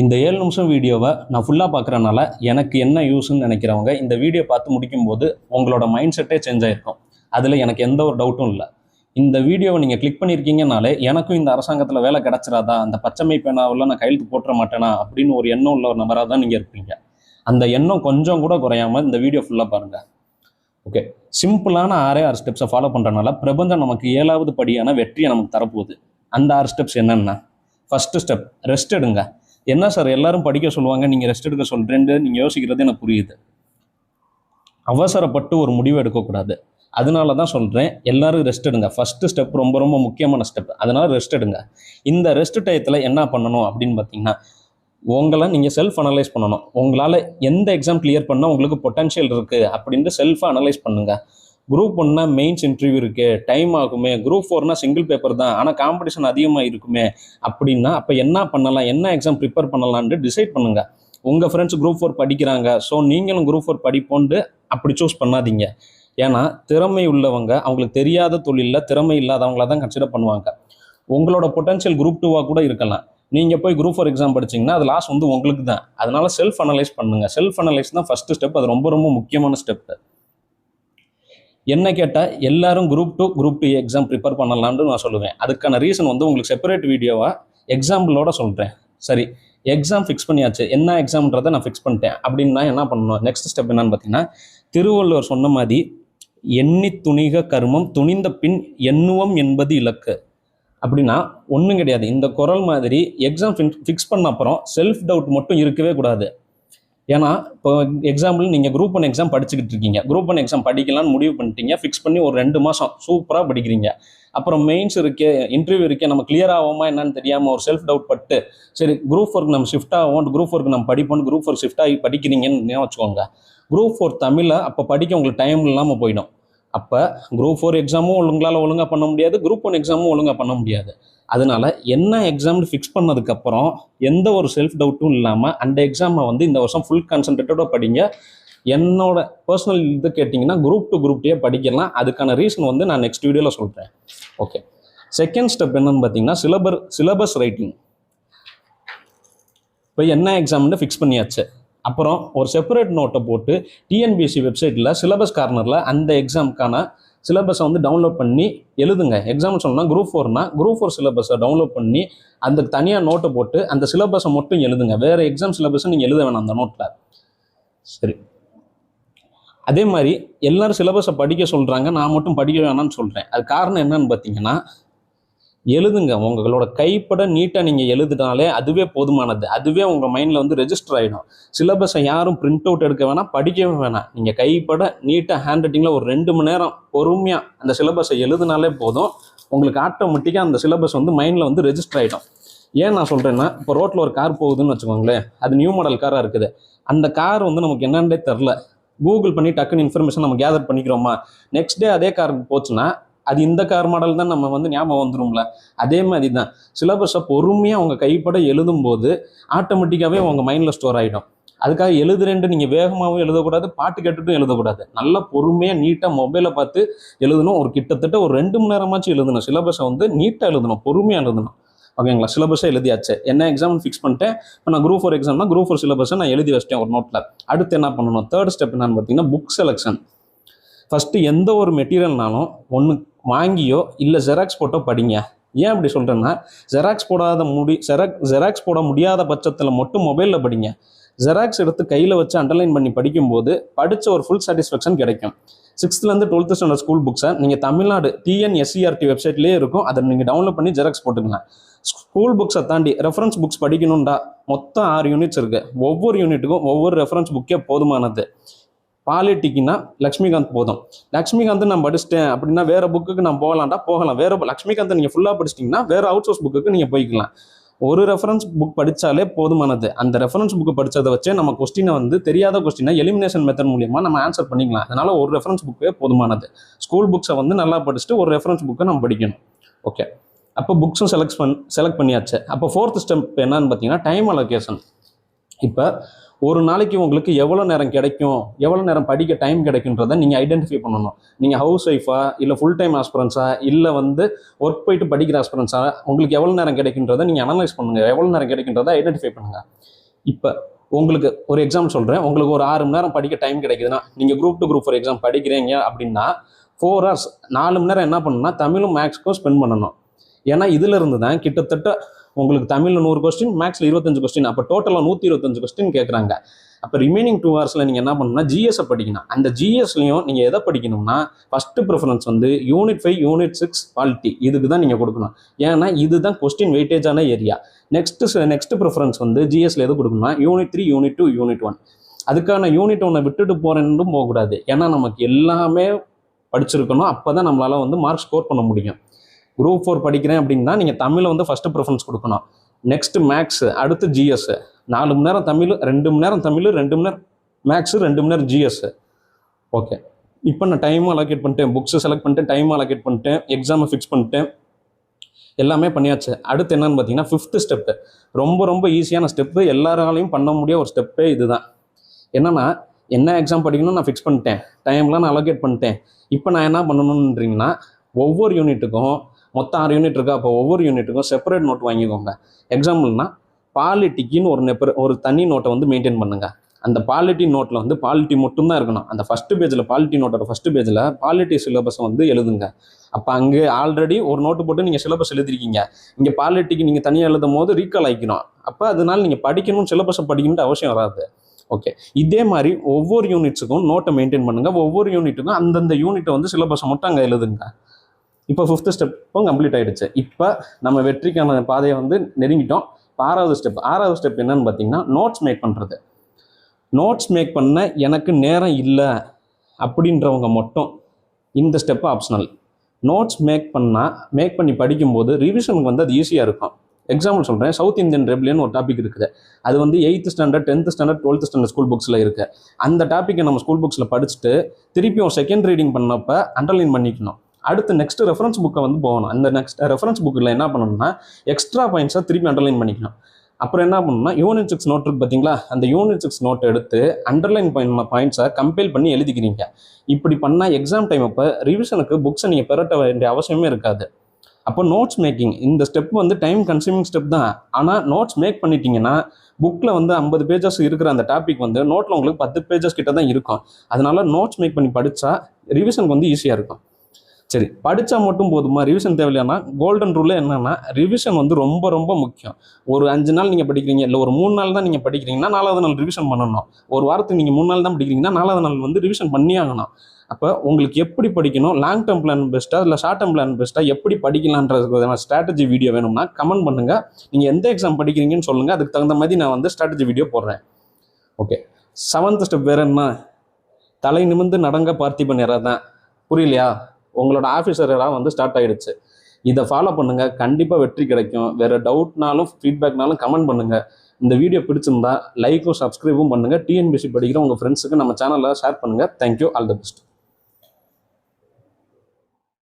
இந்த 7 நிமிஷம் வீடியோவை நான் ஃபுல்லாக பார்க்குறனால எனக்கு என்ன யூஸ்ன்னு நினைக்கிறவங்க இந்த வீடியோ பார்த்து முடிக்கும்போது உங்களோட மைண்ட் செட்டே சேஞ்ச் ஆகிருக்கும். அதில் எனக்கு எந்த ஒரு டவுட்டும் இல்லை. இந்த வீடியோவை நீங்கள் கிளிக் பண்ணியிருக்கீங்கனாலே எனக்கும் இந்த அரசாங்கத்தில் வேலை கிடச்சிராதா, அந்த பச்சைமை பேனாவில் நான் கையெழுத்து போட்டுற மாட்டேனா அப்படின்னு ஒரு எண்ணம் உள்ள ஒரு நபராக தான் நீங்கள் இருப்பீங்க. அந்த எண்ணம் கொஞ்சம் கூட குறையாமல் இந்த வீடியோ ஃபுல்லாக பாருங்கள். ஓகே, சிம்பிளான 6 ஸ்டெப்ஸை ஃபாலோ பண்ணுறதுனால பிரபஞ்சம் நமக்கு 7வது படியான வெற்றியை நமக்கு தரப்போகுது. அந்த 6 ஸ்டெப்ஸ் என்னென்ன? ஃபஸ்ட்டு ஸ்டெப், ரெஸ்ட் எடுங்க. என்ன சார் எல்லாரும் படிக்க சொல்லுவாங்க, நீங்கள் ரெஸ்ட் எடுக்க சொல்கிறேன்னு நீங்கள் யோசிக்கிறது எனக்கு புரியுது. அவசரப்பட்டு ஒரு முடிவு எடுக்கக்கூடாது. அதனால தான் சொல்கிறேன், எல்லாரும் ரெஸ்ட் எடுங்க. ஃபஸ்ட்டு ஸ்டெப் ரொம்ப ரொம்ப முக்கியமான ஸ்டெப். அதனால் ரெஸ்ட் எடுங்க. இந்த ரெஸ்ட் டயத்தில் என்ன பண்ணணும் அப்படின்னு பார்த்தீங்கன்னா, உங்களை நீங்கள் செல்ஃப் அனலைஸ் பண்ணணும். உங்களால் எந்த எக்ஸாம் கிளியர் பண்ணால் உங்களுக்கு பொட்டன்ஷியல் இருக்குது அப்படின்ட்டு செல்ஃபாக அனலைஸ் பண்ணுங்கள். குரூப் 1னா மெயின்ஸ் இன்டர்வியூ இருக்குது, டைம் ஆகுமே. குரூப் 4னா சிங்கிள் பேப்பர் தான், ஆனால் காம்படிஷன் அதிகமாக இருக்குமே அப்படின்னா அப்போ என்ன பண்ணலாம், என்ன எக்ஸாம் ப்ரிப்பேர் பண்ணலான்ட்டு டிசைட் பண்ணுங்கள். உங்கள் ஃப்ரெண்ட்ஸ் குரூப் 4 படிக்கிறாங்க, ஸோ நீங்களும் குரூப் 4 படிப்போன்ட்டு அப்படி சூஸ் பண்ணாதீங்க. ஏன்னா திறமை உள்ளவங்க அவங்களுக்கு தெரியாத தொழிலில் திறமை இல்லாதவங்கள தான் கன்சிடர் பண்ணுவாங்க. உங்களோட பொட்டன்ஷியல் குரூப் 2வாக கூட இருக்கலாம். நீங்கள் போய் குரூப் 4 எக்ஸாம் படிச்சிங்கன்னா அது லாஸ் வந்து உங்களுக்கு தான். அதனால் செல்ஃப் அனலைஸ் பண்ணுங்கள். செல்ஃப் அனலைஸ் தான் ஃபஸ்ட்டு ஸ்டெப். அது ரொம்ப ரொம்ப முக்கியமான ஸ்டெப்பு. என்ன கேட்டால் எல்லாரும் குரூப் 2 குரூப் 2 எக்ஸாம் ப்ரிப்பேர் பண்ணலான்னு நான் சொல்லுவேன். அதுக்கான ரீசன் வந்து உங்களுக்கு செப்பரேட் வீடியோவாக எக்ஸாம்பிளோட சொல்கிறேன். சரி, எக்ஸாம் ஃபிக்ஸ் பண்ணியாச்சு, என்ன எக்ஸாம்ன்றதை நான் ஃபிக்ஸ் பண்ணிட்டேன் அப்படின்னா என்ன பண்ணணும்? நெக்ஸ்ட் ஸ்டெப் என்னன்னு பார்த்தீங்கன்னா, திருவள்ளுவர் சொன்ன மாதிரி எண்ணி துணிக கர்மம் துணிந்த பின் எண்ணுவம் என்பது இலக்கு. அப்படின்னா ஒன்றும் கிடையாது. இந்த குறள் மாதிரி எக்ஸாம் ஃபிக்ஸ் பண்ண அப்புறம் செல்ஃப் டவுட் மட்டும் இருக்கவே கூடாது. ஏன்னா இப்போ எக்ஸாம்பிள் நீங்கள் குரூப் 1 எக்ஸாம் படிச்சுக்கிட்டு இருக்கீங்க. குரூப் 1 எக்ஸாம் படிக்கலான்னு முடிவு பண்ணிட்டீங்க. ஃபிக்ஸ் பண்ணி ஒரு 2 மாதம் சூப்பராக படிக்கிறீங்க. அப்புறம் மெயின்ஸ் இருக்கே, இன்டர்வியூ இருக்கே, நம்ம கிளியர் ஆகுமா என்னன்னு தெரியாமல் ஒரு செல்ஃப் டவுட் பட்டு சரி குரூப் 4க்கு நம்ம ஷிஃப்ட் ஆகும், குரூப் 4க்கு நம்ம படிப்போம், குரூப் 4 ஷிஃப்ட் ஆகி படிக்கிறீங்கன்னு வச்சுக்கோங்க. குரூப் 4 தமிழை அப்போ படிக்க உங்களுக்கு டைம் இல்லாமல் போயிடும். அப்போ குரூப் 4 எக்ஸாமும் உங்களால் ஒழுங்காக பண்ண முடியாது, குரூப் 1 எக்ஸாமும் ஒழுங்காக பண்ண முடியாது. அதனால என்ன எக்ஸாம்னு ஃபிக்ஸ் பண்ணதுக்கப்புறம் எந்த ஒரு செல்ஃப் டவுட்டும் இல்லாமல் அந்த எக்ஸாமை வந்து இந்த வருஷம் ஃபுல் கான்சன்ட்ரேட்டோட படிங்க. என்னோட பர்சனல் இது கேட்டிங்கன்னா குரூப் 2 குரூப் 2 படிக்கலாம். அதுக்கான ரீசன் வந்து நான் நெக்ஸ்ட் வீடியோவில் சொல்கிறேன். ஓகே, செகண்ட் ஸ்டெப் என்னன்னு பார்த்தீங்கன்னா சிலபஸ் ரைட்டிங். இப்போ என்ன எக்ஸாம்னு ஃபிக்ஸ் பண்ணியாச்சு. அப்புறம் ஒரு செப்பரேட் நோட்டை போட்டு டிஎன்பிஎஸ்சி வெப்சைட்டில் சிலபஸ் கார்னரில் அந்த எக்ஸாமுக்கான சிலபஸை வந்து டவுன்லோட் பண்ணி எழுதுங்க. எக்ஸாம்பிள் சொன்னால் குரூப் 4னா குரூப் 4 சிலபஸை டவுன்லோட் பண்ணி அந்த தனியாக நோட்டை போட்டு அந்த சிலபஸை மட்டும் எழுதுங்க. வேறு எக்ஸாம் சிலபஸை நீங்கள் எழுத வேணாம் அந்த நோட்டில். சரி, அதே மாதிரி எல்லோரும் சிலபஸை படிக்க சொல்கிறாங்க, நான் மட்டும் படிக்க வேணாம்னு சொல்கிறேன். அது காரணம் என்னன்னு பார்த்தீங்கன்னா, எழுதுங்க. உங்களோட கைப்பட நீட்டாக நீங்கள் எழுதுனாலே அதுவே போதுமானது. அதுவே உங்கள் மைண்டில் வந்து ரெஜிஸ்டர் ஆகிடும். சிலபஸை யாரும் பிரிண்ட் அவுட் எடுக்க வேணாம், படிக்கவே வேணாம். நீங்கள் கைப்பட நீட்டாக ஹேண்ட் ரைட்டிங்கில் ஒரு 2 மணி நேரம் பொறுமையாக அந்த சிலபஸை எழுதுனாலே போதும். உங்களுக்கு ஆட்டோமேட்டிக்காக அந்த சிலபஸ் வந்து மைண்டில் வந்து ரெஜிஸ்டர் ஆகிடும். ஏன் நான் சொல்கிறேன்னா, இப்போ ரோட்டில் ஒரு கார் போகுதுன்னு வச்சுக்கோங்களேன், அது நியூ மாடல் காராக இருக்குது. அந்த கார் வந்து நமக்கு என்னன்னே தெரில, கூகுள் பண்ணி டக்குன்னு இன்ஃபர்மேஷன் நம்ம கேதர் பண்ணிக்கிறோமா, நெக்ஸ்ட் டே அதே காருக்கு போச்சுன்னா அது இந்த கார் மாடல் தான் நம்ம வந்து ஞாபகம் வந்துடும்ல. அதே மாதிரி தான் சிலபஸை பொறுமையாக உங்கள் கைப்பட எழுதும்போது ஆட்டோமேட்டிக்காகவே உங்கள் மைண்டில் ஸ்டோர் ஆகிடும். அதுக்காக எழுதுறேன்ட்டு நீங்கள் வேகமாகவும் எழுதக்கூடாது, பாட்டு கேட்டுட்டும் எழுதக்கூடாது. நல்லா பொறுமையாக நீட்டாக மொபைலை பார்த்து எழுதணும். ஒரு கிட்டத்தட்ட ஒரு 2 மணி நேரமாச்சும் எழுதணும். சிலபஸை வந்து நீட்டாக எழுதணும், பொறுமையாக எழுதணும். ஓகேங்களா? சிலபஸை எழுதியாச்சு. என்ன எக்ஸாம் ஃபிக்ஸ் பண்ணிட்டேன். இப்போ நான் குரூப் 4 எக்ஸாம்னா குரூப் 4 சிலபஸை நான் எழுதி வச்சிட்டேன் ஒரு நோட்டில். அடுத்து என்ன பண்ணணும்? தேர்ட் ஸ்டெப் என்னன்னு பார்த்தீங்கன்னா, புக் செலெக்ஷன். ஃபஸ்ட்டு எந்த ஒரு மெட்டீரியல்னாலும் ஒன்று வாங்கியோ இல்லை ஜெராக்ஸ் போட்டோ படிங்க. ஏன் அப்படி சொல்கிறேன்னா, ஜெராக்ஸ் போட முடியாத பட்சத்தில் மட்டும் மொபைலில் படிங்க. ஜெராக்ஸ் எடுத்து கையில் வச்சு அண்டர்லைன் பண்ணி படிக்கும்போது படித்த ஒரு ஃபுல் சாட்டிஸ்ஃபேக்ஷன் கிடைக்கும். 6th-லேருந்து 12th ஸ்டாண்டர்ட் ஸ்கூல் புக்ஸை நீங்கள் தமிழ்நாடு டிஎன்எஸ்சிஆர்டி வெப்சைட்லேயே இருக்கும், அதை நீங்கள் டவுன்லோட் பண்ணி ஜெராக்ஸ் போட்டுக்கலாம். ஸ்கூல் புக்ஸை தாண்டி ரெஃபரன்ஸ் புக்ஸ் படிக்கணும்டா, மொத்தம் 6 யூனிட்ஸ் இருக்குது. ஒவ்வொரு யூனிட்டுக்கும் ஒவ்வொரு ரெஃபரன்ஸ் புக்கே போதுமானது. பாலிட்டிக்குன்னா லக்ஷ்மிகாந்த் போதும். லக்ஷ்மிகாந்த் நான் படிச்சிட்டேன் அப்படின்னா வேறு புக்குக்கு நான் போகலாம். வேறு லக்ஷ்மிகாந்த் நீங்கள் ஃபுல்லாக படிச்சிட்டிங்கன்னா வேறு அவுட் சோர்ஸ் புக்குக்கு நீங்கள் போய்க்கலாம். ஒரு ரெஃபரன்ஸ் புக் படித்தாலே போதுமானது. அந்த ரெஃபரன்ஸ் புக்கு படித்ததை வச்சே நம்ம கொஸ்டினை வந்து தெரியாத கொஸ்டினை எலிமினேஷன் மெத்தட் மூலியமாக நம்ம ஆன்சர் பண்ணிக்கலாம். அதனால் ஒரு ரெஃபரன்ஸ் புக்கே போதுமானது. ஸ்கூல் புக்ஸை வந்து நல்லா படிச்சுட்டு ஒரு ரெஃபரன்ஸ் புக்கை நம்ம படிக்கணும். ஓகே, அப்போ புக்ஸும் செலக்ட் பண்ணியாச்சு. அப்போ 4th ஸ்டெப் என்னன்னு பார்த்தீங்கன்னா, டைம் அலோகேஷன். இப்போ ஒரு நாளைக்கு உங்களுக்கு எவ்வளோ நேரம் கிடைக்கும், எவ்வளோ நேரம் படிக்க டைம் கிடைக்குன்றதை நீங்கள் ஐடென்டிஃபை பண்ணணும். நீங்கள் ஹவுஸ் ஒய்ஃபா, இல்லை ஃபுல் டைம் ஆஸ்பிரன்ஸா, இல்லை வந்து ஒர்க் போயிட்டு படிக்கிற ஆஸ்பிரன்ஸா, உங்களுக்கு எவ்வளோ நேரம் கிடைக்குன்றதை நீங்கள் அனலைஸ் பண்ணுங்கள். எவ்வளோ நேரம் கிடைக்குன்றதை ஐடென்டிஃபை பண்ணுங்கள். இப்போ உங்களுக்கு ஒரு எக்ஸாம் சொல்கிறேன். உங்களுக்கு ஒரு 6 மணி நேரம் படிக்க டைம் கிடைக்குதுன்னா, நீங்கள் குரூப் 2 குரூப் 4 எக்ஸாம் படிக்கிறீங்க அப்படின்னா 4 hours 4 மணி நேரம் என்ன பண்ணணும்னா தமிழும் மேக்ஸ்க்கும் ஸ்பெண்ட் பண்ணணும். ஏன்னா இதில் இருந்து தான் கிட்டத்தட்ட உங்களுக்கு தமிழில் 100 கொஸ்டின், மேக்ஸில் 25 கொஸ்டின், அப்போ டோட்டலாக 125 கொஸ்டின் கேட்குறாங்க. அப்போ ரிமைனிங் 2 hours நீங்கள் என்ன பண்ணணும்னா ஜிஎஸை படிக்கணும். அந்த ஜிஎஸ்லையும் நீங்கள் எதை படிக்கணும்னா ஃபஸ்ட்டு ப்ரிஃபரன்ஸ் வந்து யூனிட் 5, யூனிட் 6 பாலிட்டி, இதுக்கு தான் நீங்கள் கொடுக்கணும். ஏன்னா இதுதான் கொஸ்டின் வெயிட்டேஜான ஏரியா. நெக்ஸ்ட் ப்ரிஃபரன்ஸ் வந்து ஜிஎஸ்ல எது கொடுக்கணும்னா யூனிட் 3, யூனிட் 2, யூனிட் 1. அதுக்கான யூனிட் 1 விட்டுட்டு போகிறேன்னும் போகக்கூடாது. ஏன்னா நமக்கு எல்லாமே படிச்சிருக்கணும். அப்போ தான் நம்மளால் வந்து மார்க் ஸ்கோர் பண்ண முடியும். குரூப் 4 படிக்கிறேன் அப்படின்னா நீங்கள் தமிழை வந்து ஃபஸ்ட்டு ப்ரிஃபரன்ஸ் கொடுக்கணும். நெக்ஸ்ட்டு மேக்ஸு, அடுத்து ஜிஎஸ். 4 மணி நேரம் தமிழ், 2 மணி நேரம் தமிழ், 2 மணி நேரம் மேக்ஸு, 2 மணி நேரம் ஜிஎஸ். ஓகே, இப்போ நான் டைமும் அலோகேட் பண்ணிட்டேன், புக்ஸை செலக்ட் பண்ணிட்டேன், டைமும் அலோகேட் பண்ணிட்டேன், எக்ஸாமை ஃபிக்ஸ் பண்ணிட்டேன், எல்லாமே பண்ணியாச்சு. அடுத்து என்னன்னு பார்த்தீங்கன்னா 5th ஸ்டெப்பு. ரொம்ப ரொம்ப ஈஸியான ஸ்டெப்பு, எல்லாராலையும் பண்ண முடிய ஒரு ஸ்டெப்பே இதுதான். என்னன்னா, என்ன எக்ஸாம் படிக்கணும்னு நான் ஃபிக்ஸ் பண்ணிட்டேன், டைம்லாம் நான் அலோகேட் பண்ணிட்டேன். இப்போ நான் என்ன பண்ணணுன்றீங்கன்னா ஒவ்வொரு யூனிட்டுக்கும் மொத்தம் 6 யூனிட் இருக்கா, அப்போ ஒவ்வொரு யூனிட்டுக்கும் செப்பரேட் நோட் வாங்கிக்கோங்க. எக்ஸாம்பிள்னா பாலிட்டிக்குன்னு ஒரு தனி நோட்டை வந்து மெயின்டைன் பண்ணுங்கள். அந்த பாலிட்டி நோட்டில் வந்து பாலிட்டி மட்டும்தான் இருக்கணும். அந்த ஃபஸ்ட்டு பேஜில் பாலிட்டி நோட்டோட ஃபஸ்ட்டு பேஜில் பாலிட்டி சிலபஸை வந்து எழுதுங்க. அப்போ அங்கே ஆல்ரெடி ஒரு நோட்டு போட்டு நீங்கள் சிலபஸ் எழுதிருக்கீங்க. இங்கே பாலிட்டிக்கு நீங்கள் தனியாக எழுதும் போது ரீகால் ஆகிக்கணும். அப்போ அதனால நீங்கள் படிக்கணும், சிலபஸை படிக்கணும்னு அவசியம் வராது. ஓகே, இதே மாதிரி ஒவ்வொரு யூனிட்ஸுக்கும் நோட்டை மெயின்டைன் பண்ணுங்கள். ஒவ்வொரு யூனிட்டுக்கும் அந்தந்த யூனிட்டை வந்து சிலபஸை மட்டும் அங்கே எழுதுங்க. இப்போ 5th ஸ்டெப்பும் கம்ப்ளீட் ஆகிடுச்சு. இப்போ நம்ம வெற்றிக்கான பாதையை வந்து நெருங்கிட்டோம். இப்போ 6வது ஸ்டெப் என்னன்னு பார்த்தீங்கன்னா நோட்ஸ் மேக் பண்ணுறது. நோட்ஸ் மேக் பண்ண எனக்கு நேரம் இல்லை அப்படின்றவங்க மட்டும் இந்த ஸ்டெப்பு ஆப்ஷனல். நோட்ஸ் மேக் பண்ணி படிக்கும்போது ரிவிஷனுக்கு வந்து அது ஈஸியாக இருக்கும். எக்ஸாம்பிள் சொல்கிறேன், சவுத் இந்தியன் ரெபிலியன் ஒரு டாபிக் இருக்குது. அது வந்து 8th standard, 10th standard, 12th standard school புக்ஸில் இருக்குது. அந்த டாப்பிக்கை நம்ம ஸ்கூல் புக்ஸில் படிச்சுட்டு திருப்பியும் செகண்ட் ரீடிங் பண்ணப்போ அண்டர்லைன் பண்ணிக்கணும். அடுத்து நெக்ஸ்ட் ரெஃபரன்ஸ் புக்கை வந்து போகணும். அந்த நெக்ஸ்ட் ரெஃபரன்ஸ் புக்கில் என்ன பண்ணணும்னா எக்ஸ்ட்ரா பாயிண்ட்ஸாக திருப்பி அண்டர்லைன் பண்ணிக்கணும். அப்புறம் என்ன பண்ணணும்னா யூனிட் 6 நோட் இருக்குது பார்த்தீங்களா, அந்த யூனிட் 6 நோட்டை எடுத்து அண்டர்லைன் பாயிண்ட்ஸை கம்பைல் பண்ணி எழுதிக்கிறீங்க. இப்படி பண்ணால் எக்ஸாம் டைம் அப்போ ரிவிஷனுக்கு புக்ஸை நீங்கள் பெறட்ட வேண்டிய அவசியமே இருக்காது. அப்போ நோட்ஸ் மேக்கிங் இந்த ஸ்டெப் வந்து டைம் கன்சியூமிங் ஸ்டெப் தான். ஆனால் நோட்ஸ் மேக் பண்ணிட்டீங்கன்னா புக்கில் வந்து 50 பேஜஸ் இருக்கிற அந்த டாபிக் வந்து நோட்டில் உங்களுக்கு 10 பேஜஸ் கிட்ட தான் இருக்கும். அதனால நோட்ஸ் மேக் பண்ணி படித்தா ரிவிஷனுக்கு வந்து ஈஸியாக இருக்கும். சரி, படித்தா மட்டும் போதுமா, ரிவிஷன் தேவையில்லைன்னா கோல்டன் ரூலே என்னன்னா ரிவிஷன் வந்து ரொம்ப ரொம்ப முக்கியம். ஒரு 5 நாள் நீங்கள் படிக்கிறீங்க, இல்லை ஒரு 3 நாள் தான் நீங்கள் படிக்கிறீங்கன்னா 4வது நாள் ரிவிஷன் பண்ணணும். ஒரு வாரத்துக்கு நீங்கள் 3 நாள் தான் படிக்கிறீங்கன்னா 4வது நாள் வந்து ரிவிஷன் பண்ணி ஆகணும். அப்போ உங்களுக்கு எப்படி படிக்கணும், லாங் டேர்ம் பிளான் பெஸ்ட்டாக இல்லை ஷார்ட் டேர்ம் பிளான் பெஸ்ட்டாக, எப்படி படிக்கலான்றதுக்கான ஸ்ட்ராட்டஜி வீடியோ வேணும்னா கமெண்ட் பண்ணுங்கள். நீங்கள் எந்த எக்ஸாம் படிக்கிறீங்கன்னு சொல்லுங்கள், அதுக்கு தகுந்த மாதிரி நான் வந்து ஸ்ட்ராட்டஜி வீடியோ போடுறேன். ஓகே, 7th ஸ்டெப் வேறு என்ன, தலை நிமிர்ந்து நடங்க பார்த்திபன் எரா தான். புரியலையா? உங்களோட ஆஃபீஸராக வந்து ஸ்டார்ட் ஆகிடுச்சு. இதை ஃபாலோ பண்ணுங்கள், கண்டிப்பாக வெற்றி கிடைக்கும். வேறு டவுட்னாலும் ஃபீட்பேக்னாலும் கமெண்ட் பண்ணுங்கள். இந்த வீடியோ பிடிச்சிருந்தா லைக்கும் சப்ஸ்கிரைபும் பண்ணுங்கள். டிஎன்பிஎஸ்சி படிக்கிற உங்கள் ஃப்ரெண்ட்ஸுக்கு நம்ம சேனலில் ஷேர் பண்ணுங்கள். Thank you, all the best.